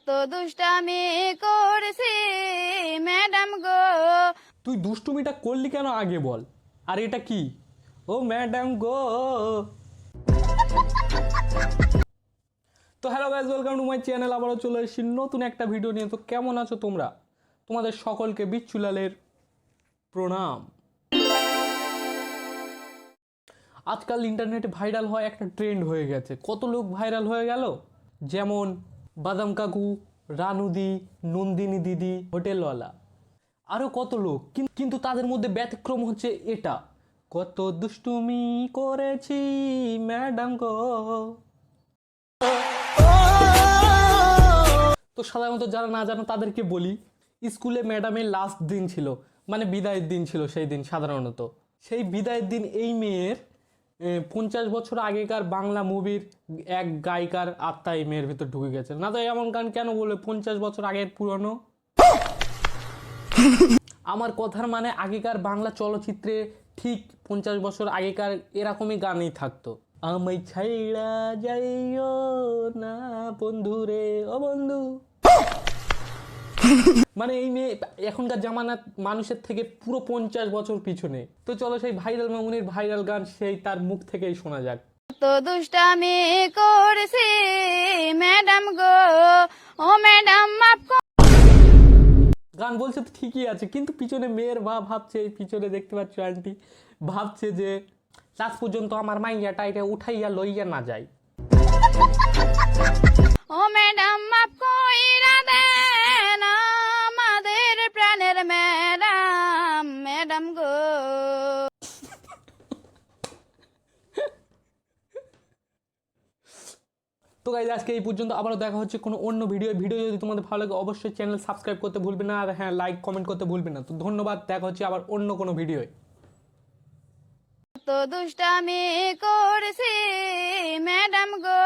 তো দুষ্টামি করছি ম্যাডাম গো। তুই দুষ্টুমিটা করলি কেন আগে বল। আর এটা কি? ও ম্যাডাম গো। তো hello guys, welcome to my channel. আবারও চলে এসেছি নতুন একটা ভিডিও নিয়ে। তো কেমন আছো তোমরা? তোমাদের সকলকে বিচ্ছুলালের প্রণাম। আজকাল ইন্টারনেটে ভাইরাল হয় একটা ট্রেন্ড হয়ে গেছে। কত লোক ভাইরাল হয়ে গেল, যেমন বাদাম কাকু, রানুদি, নন্দিনী দিদি, হোটেলওয়ালা, আরও কত লোক। কিন্তু তাদের মধ্যে ব্যতিক্রম হচ্ছে এটা, কত দুষ্টুমি করেছি ম্যাডাম গো। তো সাধারণত যারা না জানো তাদেরকে বলি, স্কুলে ম্যাডামের লাস্ট দিন ছিল, মানে বিদায়ের দিন ছিল সেই দিন। সাধারণত সেই বিদায়ের দিন এই মেয়ের 50 বছর আগেকার বাংলা মুভির এক গায়িকার আত্মা এই মেয়ের ভিতর ঢুকে গেছে। না তো এমন গান কেন বলে 50 বছর আগের পুরনো। আমার কথার মানে আগেকার বাংলা চলচ্চিত্রে ঠিক 50 বছর আগেকার এরকমই গানই থাকতো। আমায় ছাইড়া যাইও না বন্ধুরে ও বন্ধু। মানে এই মেয়ে এখনকার জামানার মানুষের থেকে পুরো 50 বছর পিছনে। তো চলো সেই ভাইরাল মামুনির ভাইরাল গান সেই তার মুখ থেকেই শোনা যাক। তো দুষ্টামি করছি ম্যাডাম গো, ও ম্যাডাম মাফ কর। গান বলছে তো ঠিকই আছে, কিন্তু পিছনে মেয়ের ভাবছে, পিছনে দেখতে পাচ্ছ আন্টি ভাবছে যে লাস্ট পর্যন্ত আমার মাইয়াটা এটা উঠাইয়া লইয়া না যায়। ও ম্যাডাম মাফ কইরা দেন আমাদের প্রাণের ম্যাডাম, ম্যাডাম গো। তো গাইজ আজকে এই পর্যন্ত। আবারও দেখা হচ্ছে কোনো অন্য ভিডিও যদি তোমাদের ভালো লাগে অবশ্যই চ্যানেল সাবস্ক্রাইব করতে ভুলবে না, আর হ্যাঁ লাইক কমেন্ট করতে ভুলবে না। তো ধন্যবাদ, দেখা হচ্ছে আবার অন্য কোনো ভিডিওয়। তো দুষ্টামি করছি ম্যাডাম গো।